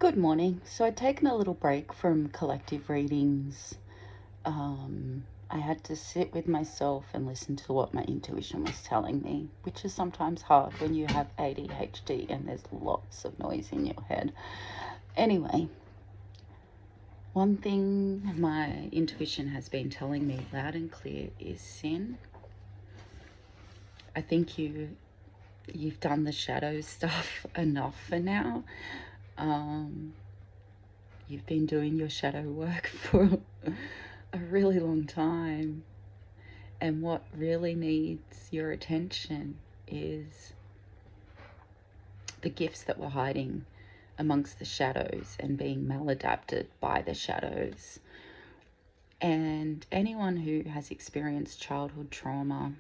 Good morning. So I'd taken a little break from collective readings. I had to sit with myself and listen to what my intuition was telling me, which is sometimes hard when you have ADHD and there's lots of noise in your head. Anyway, one thing my intuition has been telling me loud and clear is sin. I think you've done the shadow stuff enough for now. You've been doing your shadow work for a really long time. And what really needs your attention is the gifts that were hiding amongst the shadows and being maladapted by the shadows. And anyone who has experienced childhood trauma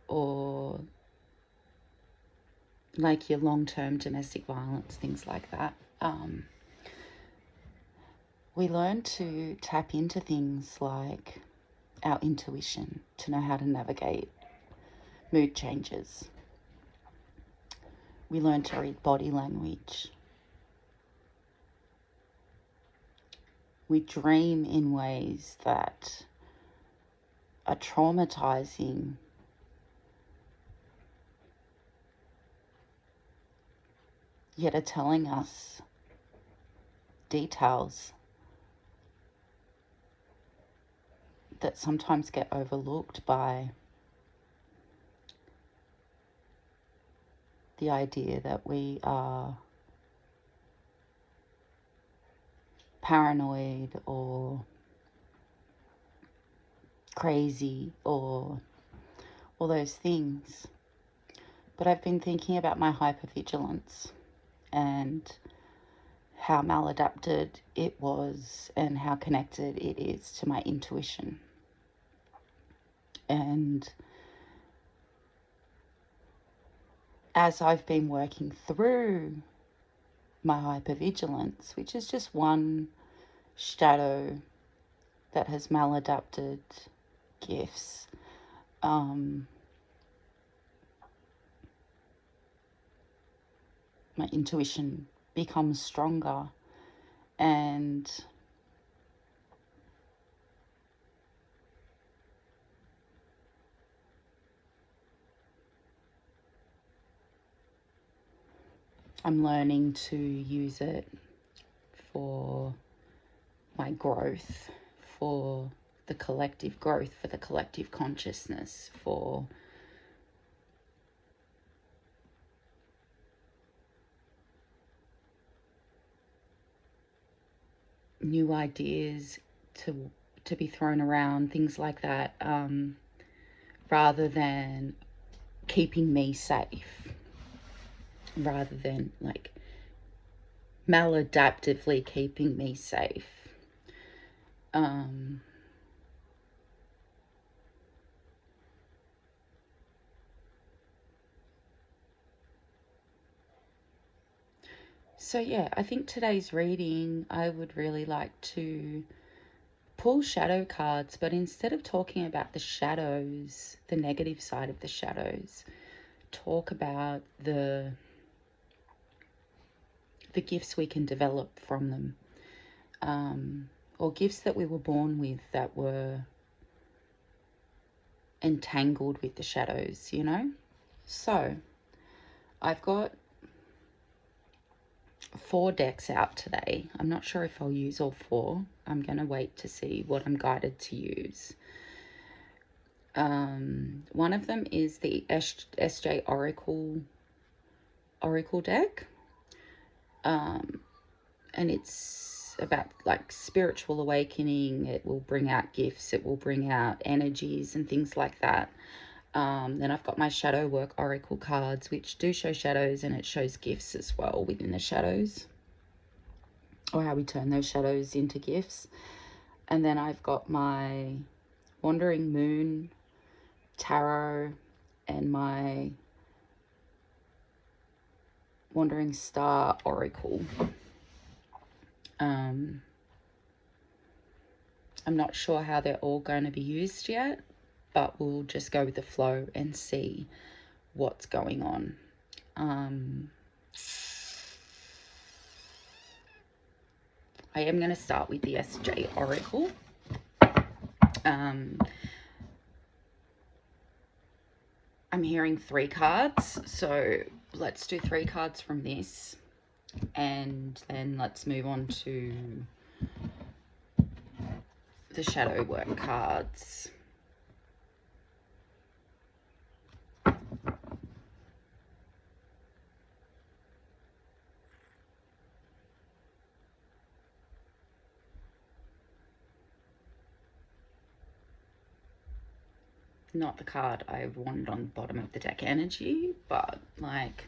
or like your long-term domestic violence, things like that, we learn to tap into things like our intuition to know how to navigate mood changes. We learn to read body language. We dream in ways that are traumatizing, yet are telling us details that sometimes get overlooked by the idea that we are paranoid or crazy or all those things. But I've been thinking about my hypervigilance and how maladapted it was and how connected it is to my intuition. And as I've been working through my hypervigilance, which is just one shadow that has maladapted gifts, my intuition becomes stronger, and I'm learning to use it for my growth, for the collective growth, for the collective consciousness, for new ideas to be thrown around, things like that, rather than keeping me safe, rather than like maladaptively keeping me safe. So yeah, I think today's reading, I would really like to pull shadow cards, but instead of talking about the shadows, the negative side of the shadows, talk about the gifts we can develop from them, or gifts that we were born with that were entangled with the shadows, you know? So I've got 4 decks out today. I'm not sure if I'll use all 4. I'm going to wait to see what I'm guided to use. One of them is the SJ Oracle deck. And it's about like spiritual awakening. It will bring out gifts. It will bring out energies and things like that. Then I've got my shadow work oracle cards, which do show shadows, and it shows gifts as well within the shadows, or how we turn those shadows into gifts. And then I've got my wandering moon tarot and my wandering star oracle. I'm not sure how they're all going to be used yet, but we'll just go with the flow and see what's going on. I am going to start with the SJ Oracle. I'm hearing 3 cards, so let's do 3 cards from this, and then let's move on to the shadow work cards. Not the card I wanted on the bottom of the deck, energy, but like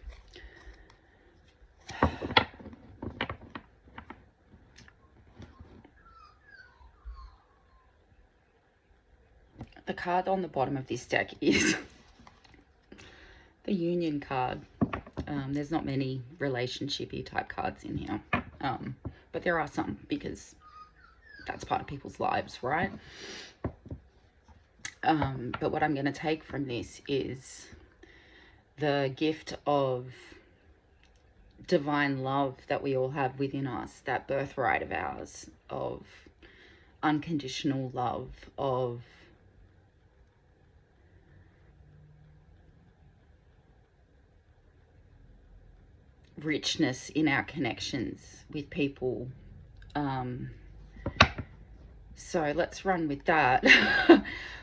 the card on the bottom of this deck is the Union card. There's not many relationship-y type cards in here, but there are some, because that's part of people's lives, right? But what I'm going to take from this is the gift of divine love that we all have within us, that birthright of ours, of unconditional love, of richness in our connections with people. So let's run with that.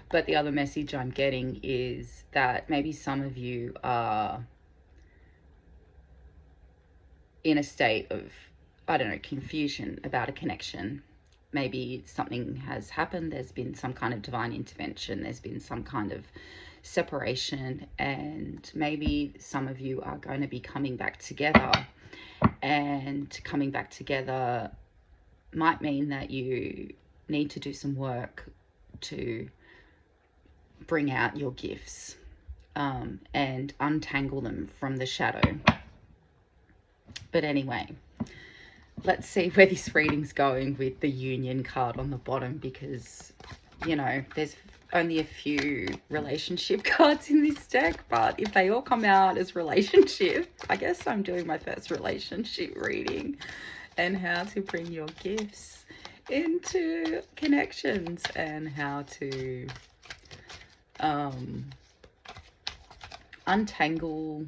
But the other message I'm getting is that maybe some of you are in a state of, I don't know, confusion about a connection. Maybe something has happened, there's been some kind of divine intervention, there's been some kind of separation, and maybe some of you are going to be coming back together, and coming back together might mean that you need to do some work to bring out your gifts, and untangle them from the shadow. But anyway, let's see where this reading's going with the Union card on the bottom, because, you know, there's only a few relationship cards in this deck, but if they all come out as relationship, I guess I'm doing my first relationship reading, and how to bring your gifts into connections, and how to untangle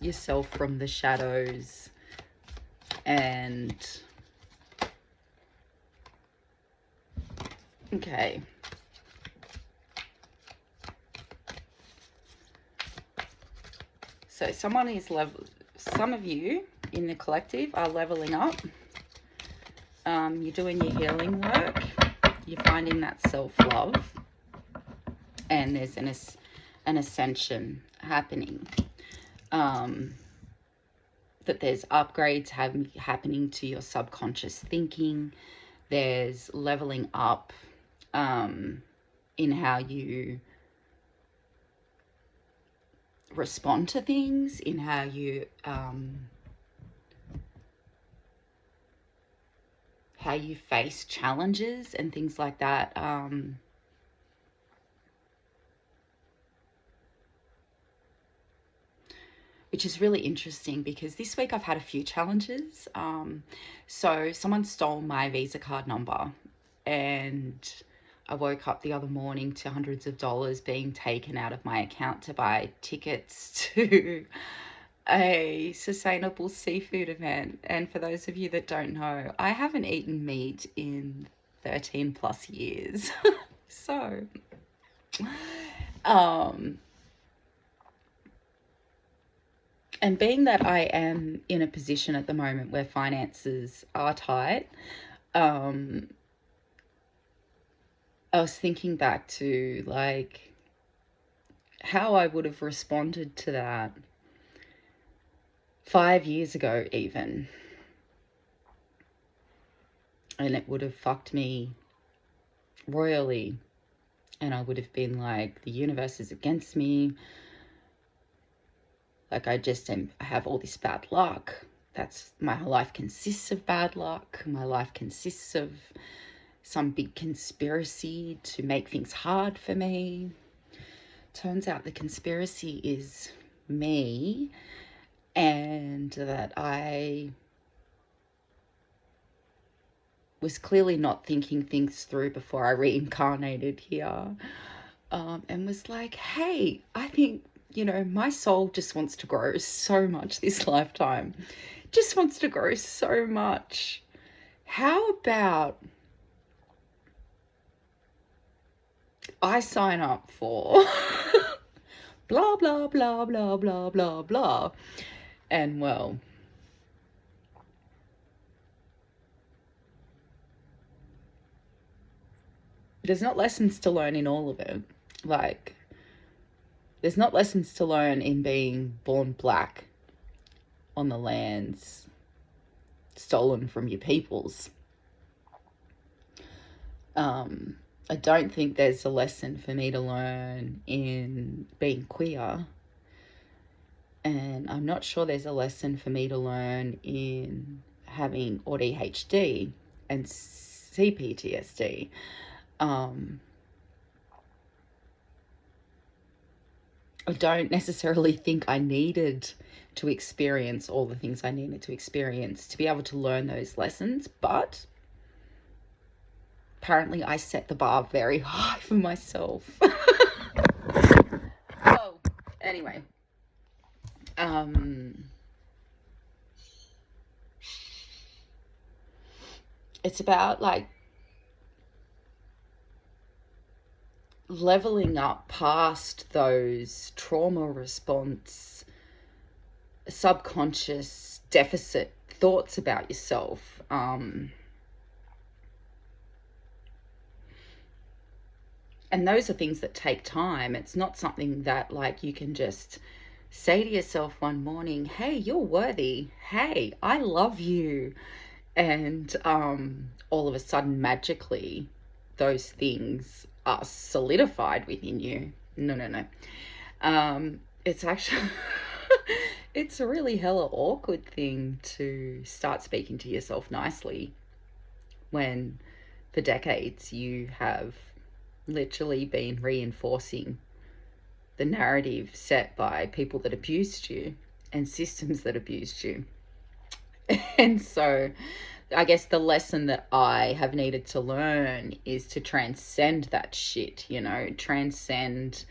yourself from the shadows, and okay, so some of you in the collective are leveling up. You're doing your healing work, you're finding that self-love, and there's an ascension happening. That there's upgrades happening to your subconscious thinking. There's leveling up in how you respond to things, in how you face challenges and things like that. Which is really interesting, because this week I've had a few challenges. So someone stole my Visa card number, and I woke up the other morning to hundreds of dollars being taken out of my account to buy tickets to a sustainable seafood event. And for those of you that don't know, I haven't eaten meat in 13 plus years. So, and being that I am in a position at the moment where finances are tight, I was thinking back to like how I would have responded to that 5 years ago even. And it would have fucked me royally. And I would have been like, the universe is against me. Like, I have all this bad luck. My life consists of bad luck. My life consists of some big conspiracy to make things hard for me. Turns out the conspiracy is me, and that I was clearly not thinking things through before I reincarnated here, and was like, hey, I think, my soul just wants to grow so much this lifetime. Just wants to grow so much. How about I sign up for blah, blah, blah, blah, blah, blah, blah. And well, there's not lessons to learn in all of it. Like, there's not lessons to learn in being born black on the lands stolen from your peoples. I don't think there's a lesson for me to learn in being queer. And I'm not sure there's a lesson for me to learn in having AuDHD and CPTSD. I don't necessarily think I needed to experience all the things I needed to experience to be able to learn those lessons, but apparently I set the bar very high for myself. Oh, anyway. It's about like leveling up past those trauma response, subconscious deficit thoughts about yourself. And those are things that take time. It's not something that like you can just say to yourself one morning, hey, you're worthy. Hey, I love you. And all of a sudden, magically, those things are solidified within you. No. It's actually, it's a really hella awkward thing to start speaking to yourself nicely when for decades you have literally been reinforcing the narrative set by people that abused you and systems that abused you. And so I guess the lesson that I have needed to learn is to transcend that shit, transcend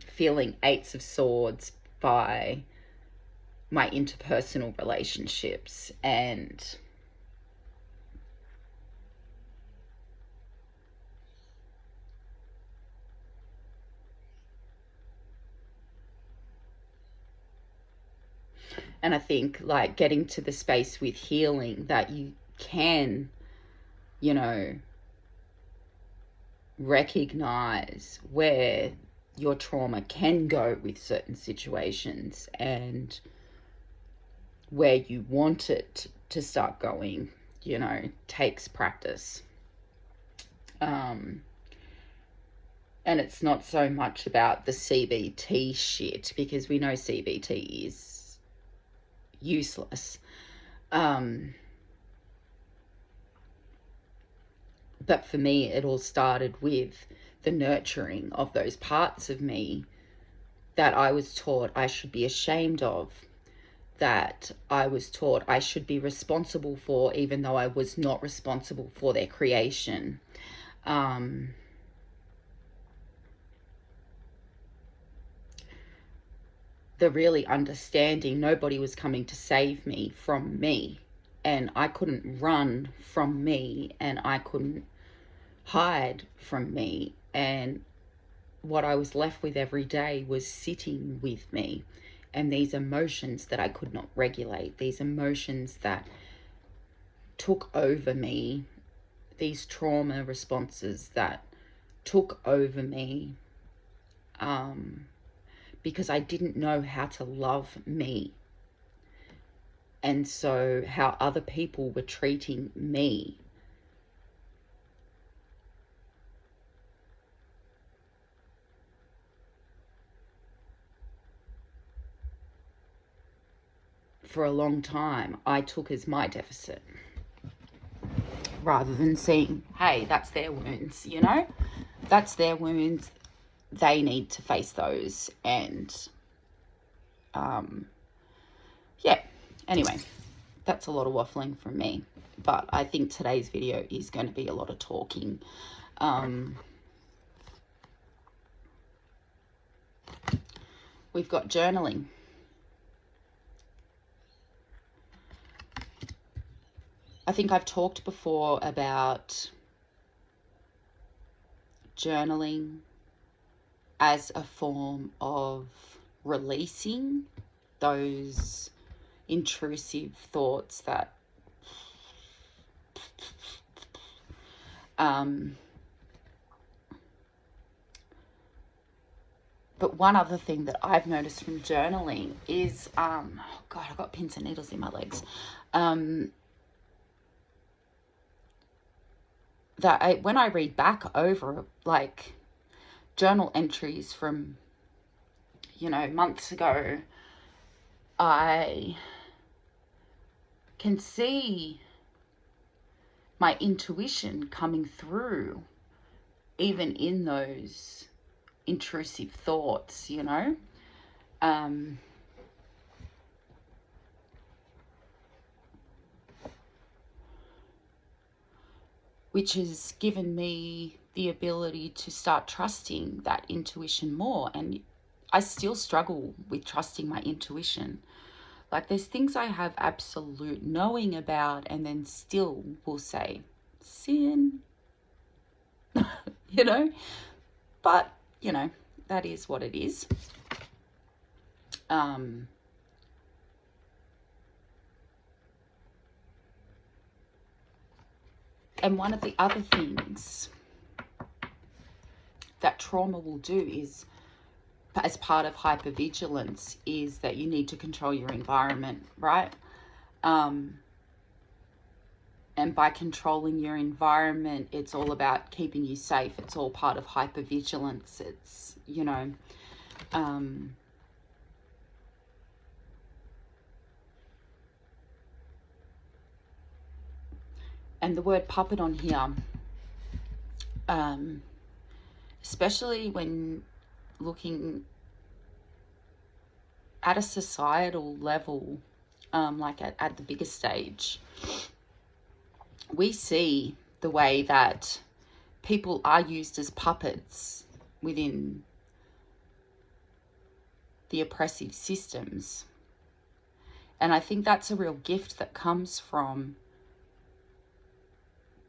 feeling eights of swords by my interpersonal relationships and I think like getting to the space with healing that you can, recognize where your trauma can go with certain situations and where you want it to start going, takes practice. And it's not so much about the CBT shit, because we know CBT is useless. But for me, it all started with the nurturing of those parts of me that I was taught I should be ashamed of, that I was taught I should be responsible for, even though I was not responsible for their creation. The really understanding nobody was coming to save me from me, and I couldn't run from me, and I couldn't hide from me, and what I was left with every day was sitting with me and these emotions that I could not regulate, these emotions that took over me, these trauma responses that took over me, because I didn't know how to love me. And so how other people were treating me. For a long time, I took as my deficit, rather than seeing, hey, that's their wounds, that's their wounds. They need to face those and yeah, anyway, that's a lot of waffling from me. But I think today's video is going to be a lot of talking. We've got journaling. I think I've talked before about journaling as a form of releasing those intrusive thoughts that but one other thing that I've noticed from journaling is oh God, I've got pins and needles in my legs, that when I read back over like journal entries from, you know, months ago, I can see my intuition coming through even in those intrusive thoughts, you know. Which has given me the ability to start trusting that intuition more. And I still struggle with trusting my intuition. Like there's things I have absolute knowing about and then still will say, sin, you know. But, you know, that is what it is. And one of the other things that trauma will do is, as part of hypervigilance, is that you need to control your environment, right? And by controlling your environment, it's all about keeping you safe. It's all part of hypervigilance. It's, you know, and the word puppet on here, especially when looking at a societal level, like at the bigger stage, we see the way that people are used as puppets within the oppressive systems. And I think that's a real gift that comes from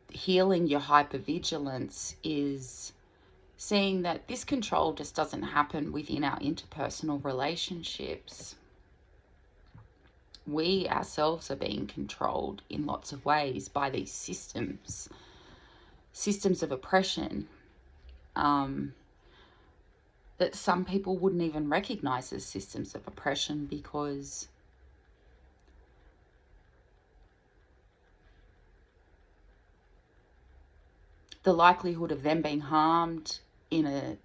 healing your hypervigilance, is seeing that this control just doesn't happen within our interpersonal relationships. We ourselves are being controlled in lots of ways by these systems of oppression, that some people wouldn't even recognize as systems of oppression, because the likelihood of them being harmed in a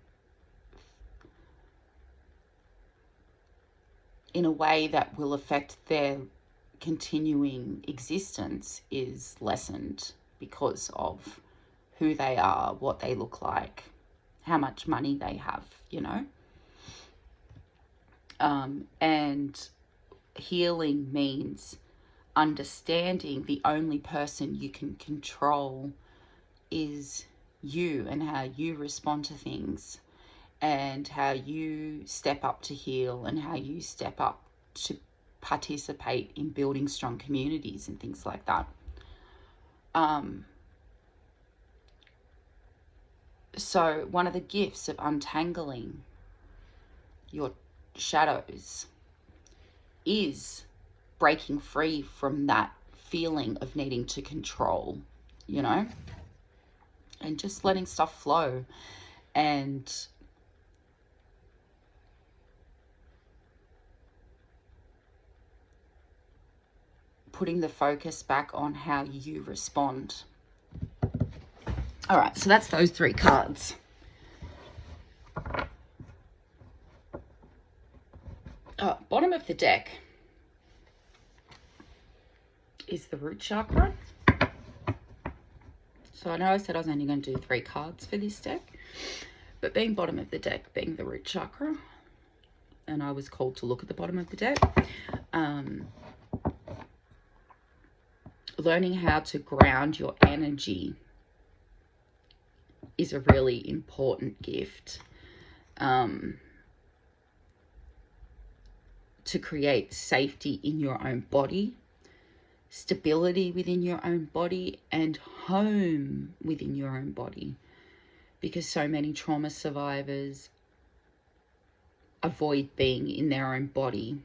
way that will affect their continuing existence is lessened because of who they are, what they look like, how much money they have, you know. And healing means understanding the only person you can control is you, and how you respond to things, and how you step up to heal, and how you step up to participate in building strong communities and things like that. So one of the gifts of untangling your shadows is breaking free from that feeling of needing to control, you know, and just letting stuff flow, and putting the focus back on how you respond. All right, so that's those 3 cards. Bottom of the deck is the root chakra. So I know I said I was only going to do 3 cards for this deck, but being bottom of the deck being the root chakra, and I was called to look at the bottom of the deck, learning how to ground your energy is a really important gift. To create safety in your own body, stability within your own body, and home within your own body. Because so many trauma survivors avoid being in their own body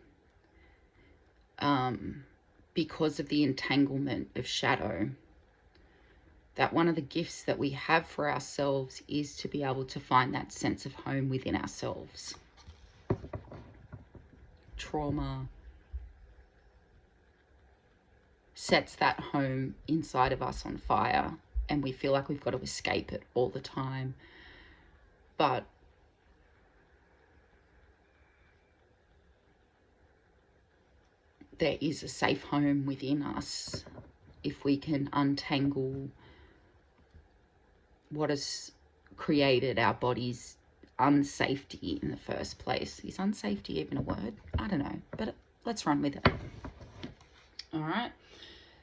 because of the entanglement of shadow. That one of the gifts that we have for ourselves is to be able to find that sense of home within ourselves. Trauma sets that home inside of us on fire, and we feel like we've got to escape it all the time. But there is a safe home within us if we can untangle what has created our body's unsafety in the first place. Is unsafety even a word? I don't know, but let's run with it. All right.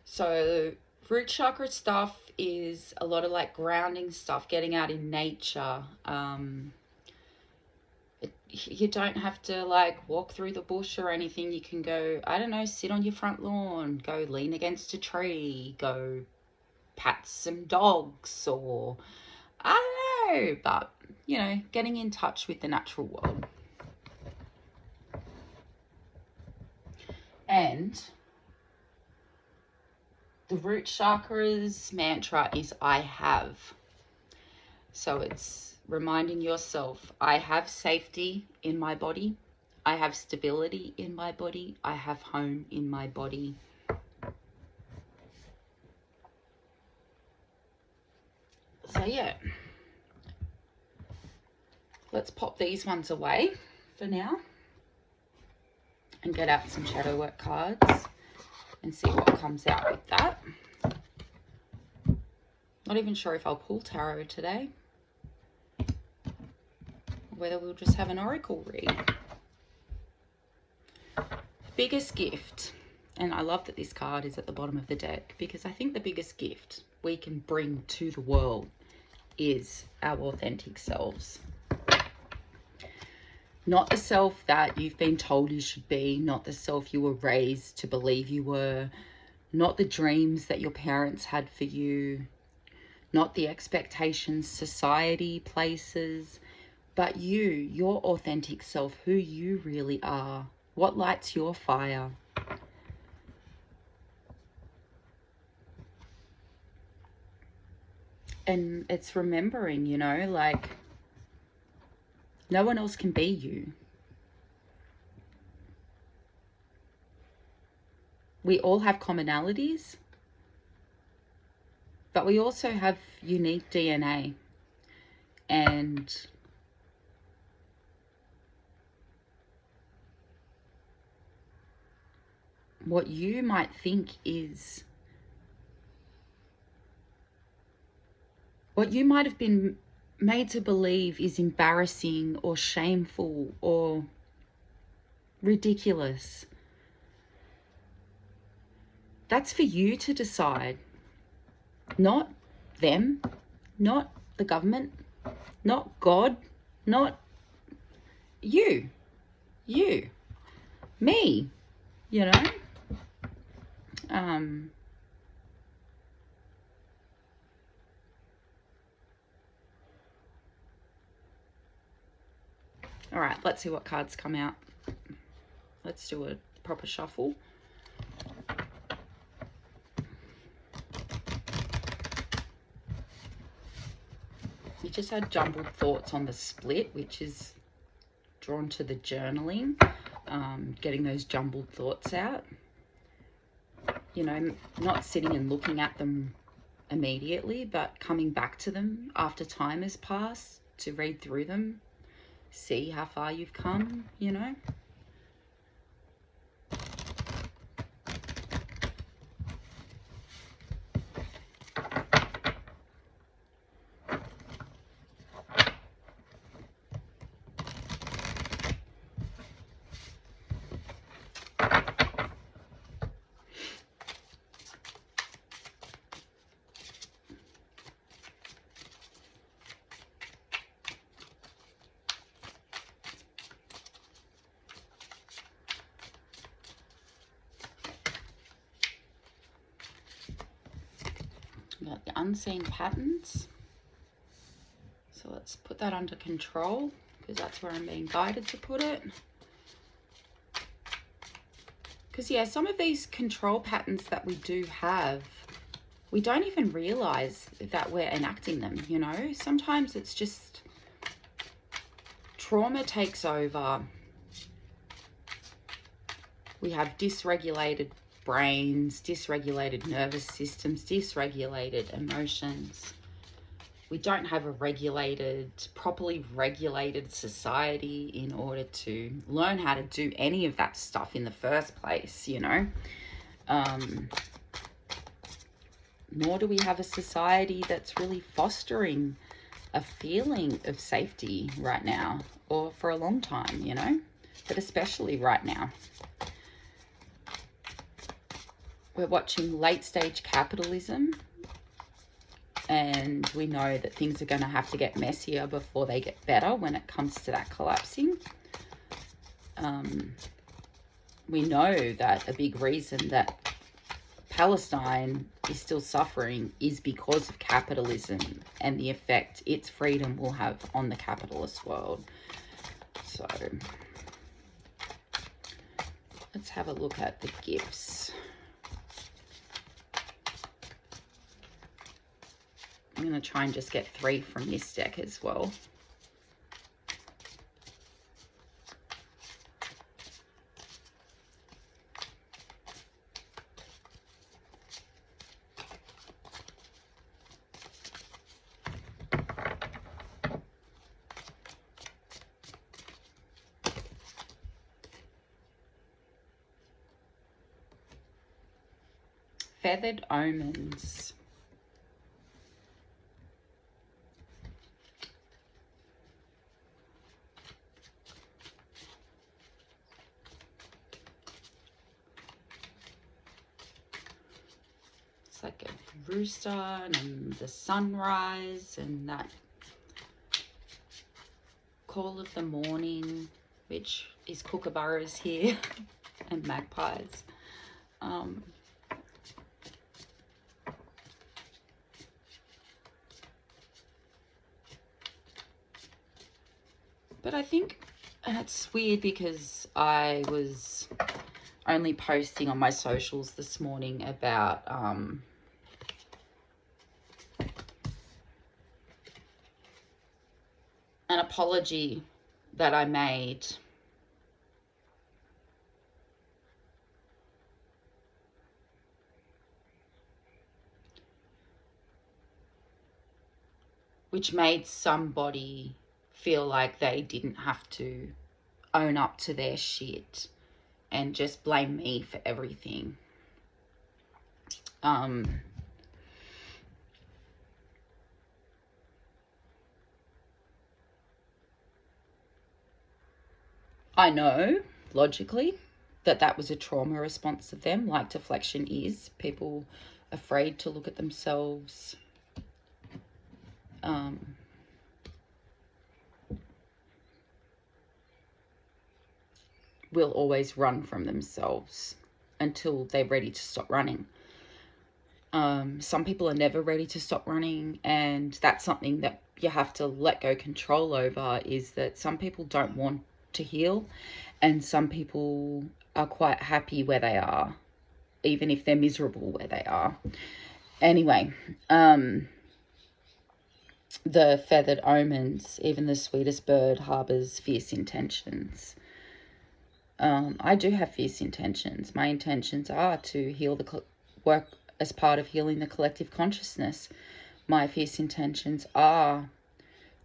So root chakra stuff is a lot of like grounding stuff, getting out in nature. You don't have to like walk through the bush or anything. You can go, I don't know, sit on your front lawn, go lean against a tree, go pat some dogs, or I don't know, but you know, getting in touch with the natural world. And the root chakra's mantra is I have. So it's reminding yourself, I have safety in my body, I have stability in my body, I have home in my body. So yeah, let's pop these ones away for now and get out some shadow work cards and see what comes out with that. Not even sure if I'll pull tarot today, whether we'll just have an oracle read. Biggest gift, and I love that this card is at the bottom of the deck, because I think the biggest gift we can bring to the world is our authentic selves. Not the self that you've been told you should be, not the self you were raised to believe you were, not the dreams that your parents had for you, not the expectations society places, but you, your authentic self, who you really are, what lights your fire. And it's remembering, you know, like no one else can be you. We all have commonalities, but we also have unique DNA. And what you might think is, what you might have been made to believe is embarrassing or shameful or ridiculous, that's for you to decide. Not them, not the government, not God, not you, me, you know. All right, let's see what cards come out. Let's do a proper shuffle. You just had jumbled thoughts on the split, which is drawn to the journaling, getting those jumbled thoughts out. You know, not sitting and looking at them immediately, but coming back to them after time has passed to read through them, see how far you've come, you know. We've got the unseen patterns. So let's put that under control, because that's where I'm being guided to put it. Because, yeah, some of these control patterns that we do have, we don't even realize that we're enacting them, you know. Sometimes it's just trauma takes over. We have dysregulated brains, dysregulated nervous systems, dysregulated emotions. We don't have a properly regulated society in order to learn how to do any of that stuff in the first place, you know. Nor do we have a society that's really fostering a feeling of safety right now, or for a long time, you know, but especially right now. We're watching late stage capitalism, and we know that things are going to have to get messier before they get better when it comes to that collapsing. We know that a big reason that Palestine is still suffering is because of capitalism and the effect its freedom will have on the capitalist world. So let's have a look at the gifts. I'm going to try and just get 3 from this deck as well. Feathered omens. Like a rooster and the sunrise and that call of the morning, which is kookaburras here and magpies. But I think, and it's weird because I was only posting on my socials this morning about an apology that I made which made somebody feel like they didn't have to own up to their shit and just blame me for everything. I know, logically, that was a trauma response of them, like deflection is. People afraid to look at themselves. Will always run from themselves until they're ready to stop running. Some people are never ready to stop running, and that's something that you have to let go control over, is that some people don't want to heal, and some people are quite happy where they are, even if they're miserable where they are. Anyway, the feathered omens, even the sweetest bird harbors fierce intentions. I do have fierce intentions. My intentions are to heal work as part of healing the collective consciousness. My fierce intentions are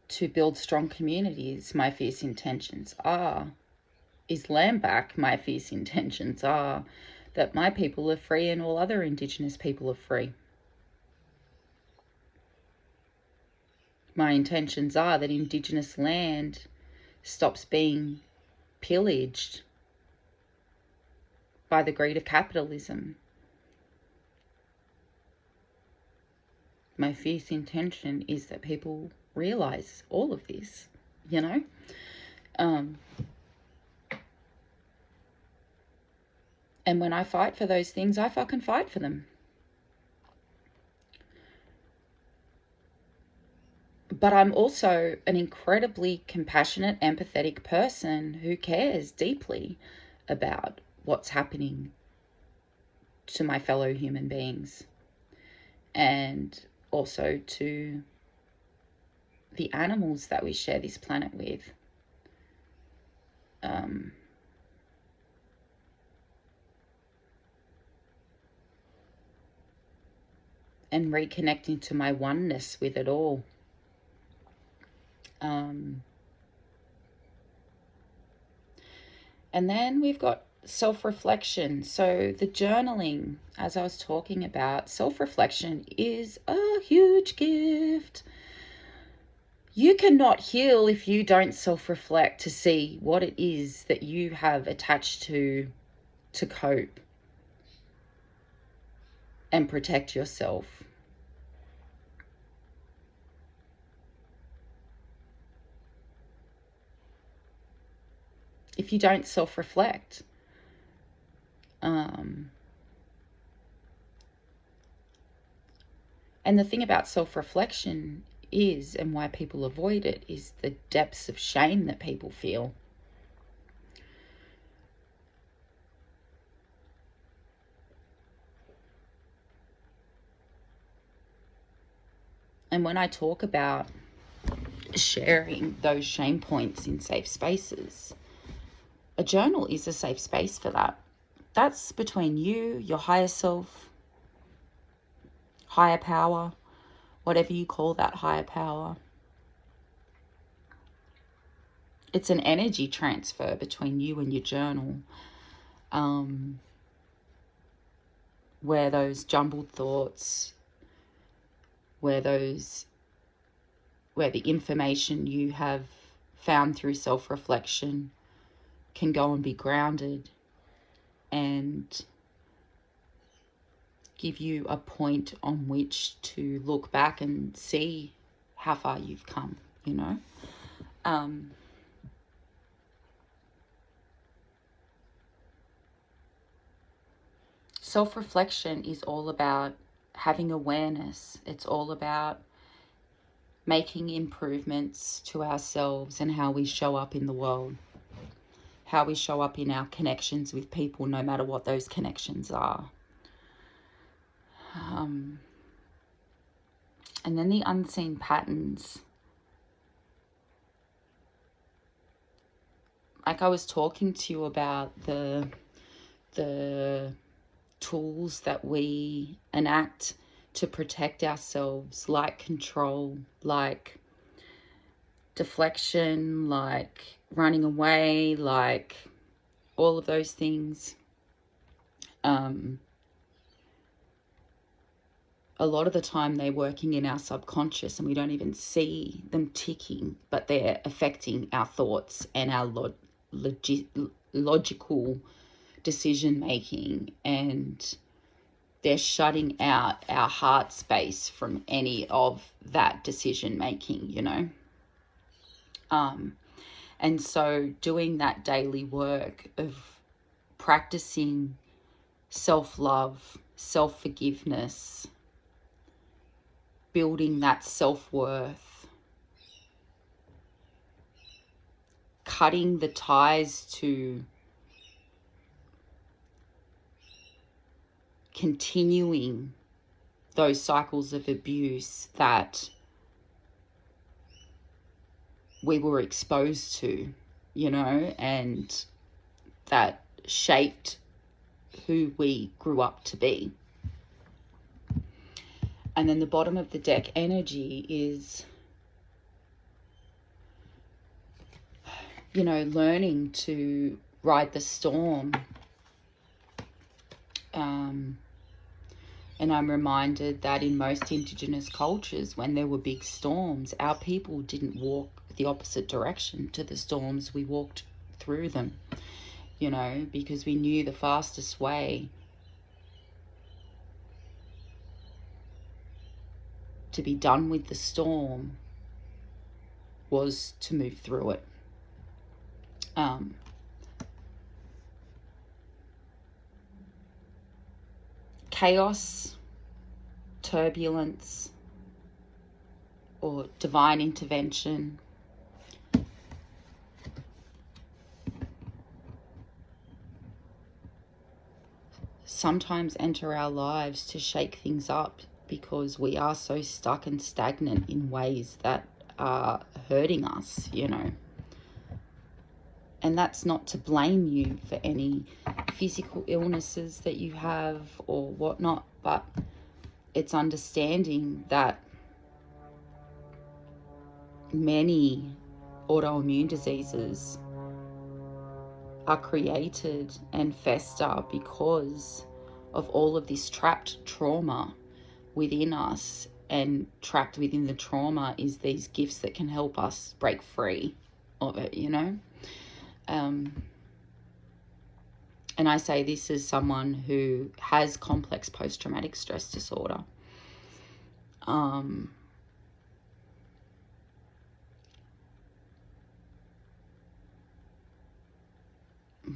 to build strong communities. My fierce intentions is land back. My fierce intentions are that my people are free and all other Indigenous people are free. My intentions are that Indigenous land stops being pillaged by the greed of capitalism. My fierce intention is that people realize all of this, you know? And when I fight for those things, I fucking fight for them. But I'm also an incredibly compassionate, empathetic person who cares deeply about what's happening to my fellow human beings, and also to the animals that we share this planet with. And reconnecting to my oneness with it all. And then we've got self-reflection. So the journaling, as I was talking about, self-reflection is a huge gift. You cannot heal if you don't self-reflect to see what it is that you have attached to cope and protect yourself. If you don't self-reflect, and the thing about self-reflection is, and why people avoid it, is the depths of shame that people feel. And when I talk about sharing those shame points in safe spaces, a journal is a safe space for that. That's between you, your higher self, higher power, whatever you call that higher power. It's an energy transfer between you and your journal, where those jumbled thoughts, where the information you have found through self-reflection can go and be grounded and give you a point on which to look back and see how far you've come, you know. Self-reflection is all about having awareness. It's all about making improvements to ourselves and how we show up in the world, how we show up in our connections with people, no matter what those connections are. And then the unseen patterns. Like I was talking to you about the tools that we enact to protect ourselves, like control, like deflection, like running away, like all of those things. A lot of the time they're working in our subconscious and we don't even see them ticking, but they're affecting our thoughts and our logical decision making, and they're shutting out our heart space from any of that decision making, you know. And so doing that daily work of practicing self-love, self-forgiveness, building that self-worth, cutting the ties to continuing those cycles of abuse that we were exposed to, you know, and that shaped who we grew up to be. And then the bottom of the deck energy is, you know, learning to ride the storm. And I'm reminded that in most Indigenous cultures, when there were big storms, our people didn't walk the opposite direction to the storms. We walked through them, you know, because we knew the fastest way to be done with the storm was to move through it. Chaos, turbulence, or divine intervention. Sometimes enter our lives to shake things up because we are so stuck and stagnant in ways that are hurting us, you know. And that's not to blame you for any physical illnesses that you have or whatnot, but it's understanding that many autoimmune diseases are created and fester because of all of this trapped trauma within us, and trapped within the trauma is these gifts that can help us break free of it, you know. And I say this as someone who has complex post-traumatic stress disorder.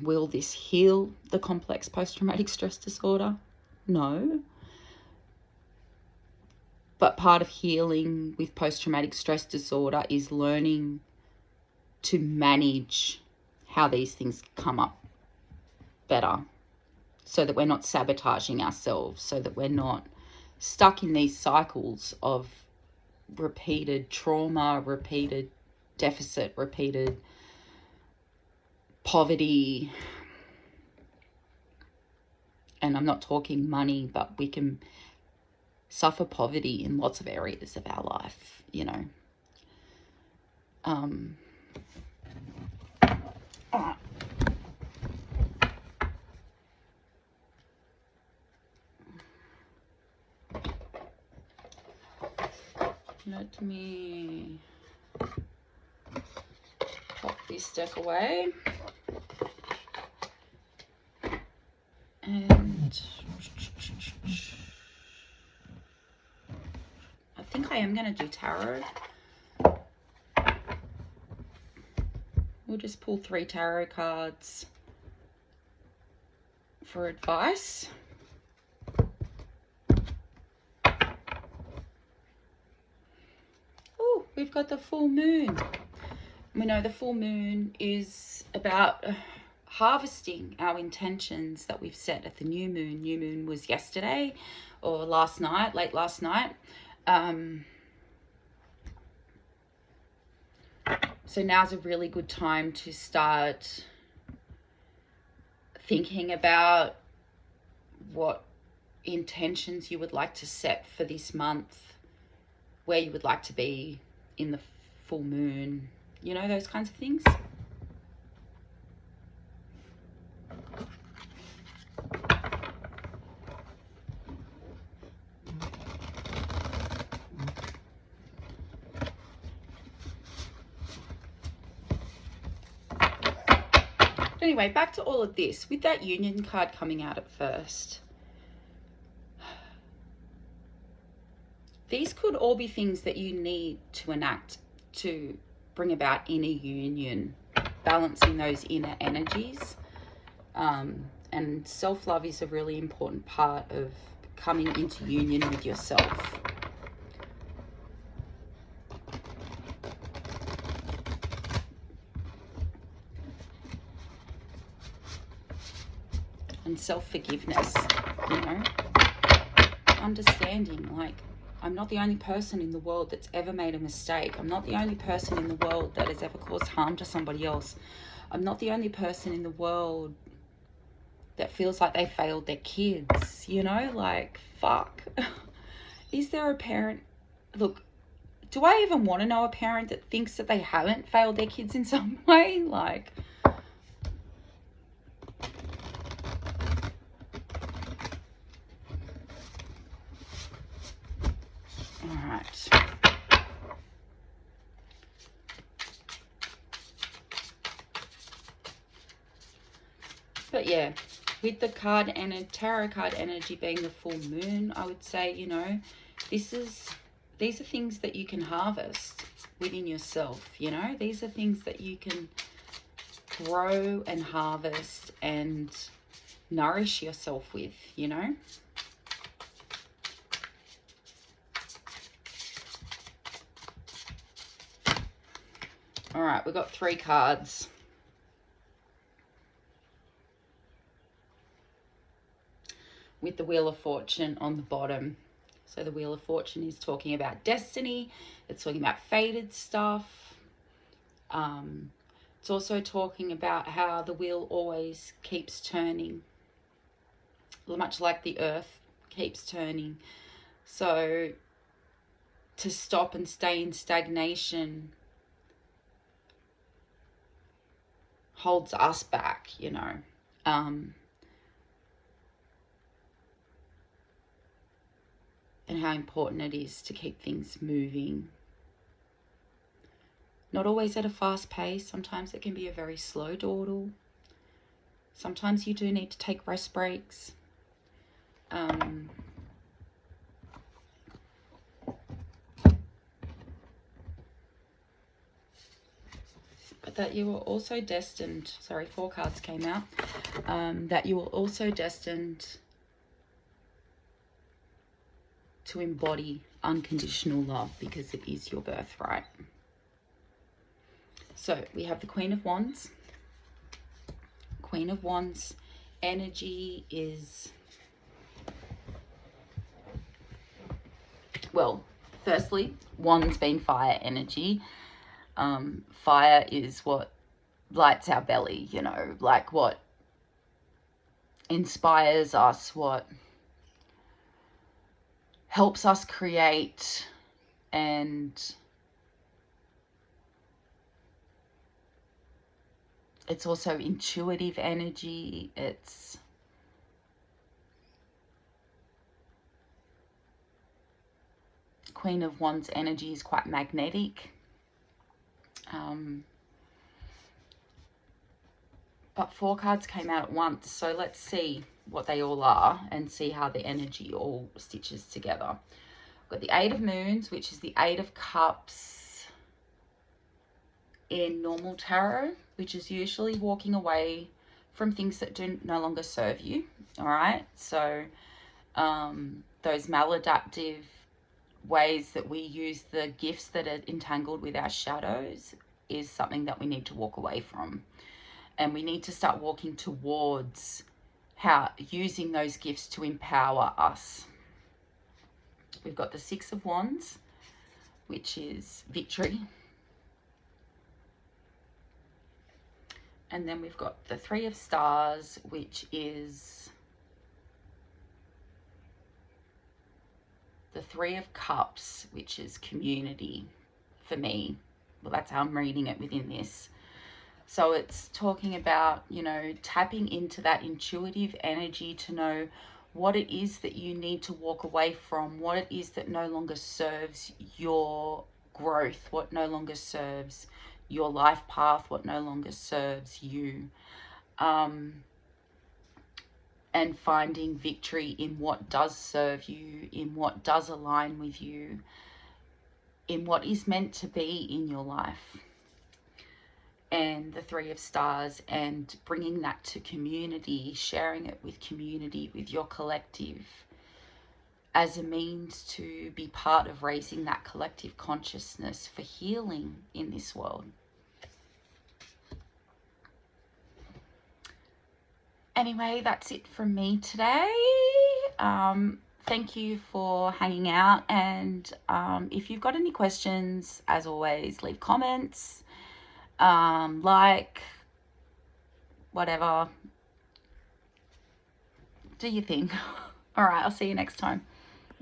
Will this heal the complex post-traumatic stress disorder? No. But part of healing with post-traumatic stress disorder is learning to manage how these things come up better, so that we're not sabotaging ourselves, so that we're not stuck in these cycles of repeated trauma, repeated deficit, repeated poverty. And I'm not talking money, but we can suffer poverty in lots of areas of our life, you know. Let me pop this deck away. And I think I am going to do tarot. We'll just pull 3 tarot cards for advice. Oh, we've got the full moon. We know the full moon is about harvesting our intentions that we've set at the new moon. New moon was yesterday or last night, late last night. So now's a really good time to start thinking about what intentions you would like to set for this month, where you would like to be in the full moon, you know, those kinds of things. Anyway, back to all of this. With that union card coming out at first, these could all be things that you need to enact to bring about inner union, balancing those inner energies. And self-love is a really important part of coming into union with yourself. And self-forgiveness, you know, understanding, like, I'm not the only person in the world that's ever made a mistake. I'm not the only person in the world that has ever caused harm to somebody else. I'm not the only person in the world that feels like they failed their kids, you know, like, fuck. Is there a parent, look, do I even want to know a parent that thinks that they haven't failed their kids in some way? Like, all right. But yeah, with the card and a tarot card energy being the full moon, I would say, you know, these are things that you can harvest within yourself, you know. These are things that you can grow and harvest and nourish yourself with, you know. All right, we've got 3 cards. With the Wheel of Fortune on the bottom. So the Wheel of Fortune is talking about destiny. It's talking about fated stuff. It's also talking about how the wheel always keeps turning, much like the earth keeps turning. So to stop and stay in stagnation holds us back, you know. And how important it is to keep things moving. Not always at a fast pace. Sometimes it can be a very slow dawdle. Sometimes you do need to take rest breaks. But that you were also destined, sorry, 4 cards came out, that you were also destined to embody unconditional love, because it is your birthright. So we have the Queen of Wands. Queen of Wands energy is, well, firstly, Wands being fire energy. Fire is what lights our belly, you know, like what inspires us, what helps us create, and it's also intuitive energy. It's Queen of Wands energy is quite magnetic. But 4 cards came out at once, so let's see what they all are and see how the energy all stitches together. We've got the 8 of Moons, which is the 8 of Cups in normal tarot, which is usually walking away from things that do no longer serve you. All right, so those maladaptive ways that we use the gifts that are entangled with our shadows is something that we need to walk away from. And we need to start walking towards how using those gifts to empower us. We've got the 6 of Wands, which is victory. And then we've got the 3 of Stars, which is the 3 of Cups, which is community for me. Well, that's how I'm reading it within this. So it's talking about, you know, tapping into that intuitive energy to know what it is that you need to walk away from, what it is that no longer serves your growth, what no longer serves your life path, what no longer serves you. And finding victory in what does serve you, in what does align with you, in what is meant to be in your life. And the 3 of Stars, and bringing that to community, sharing it with community, with your collective, as a means to be part of raising that collective consciousness for healing in this world. Anyway, that's it from me today. Thank you for hanging out, and if you've got any questions, as always, leave comments. Like, whatever, do your thing. All right, I'll see you next time.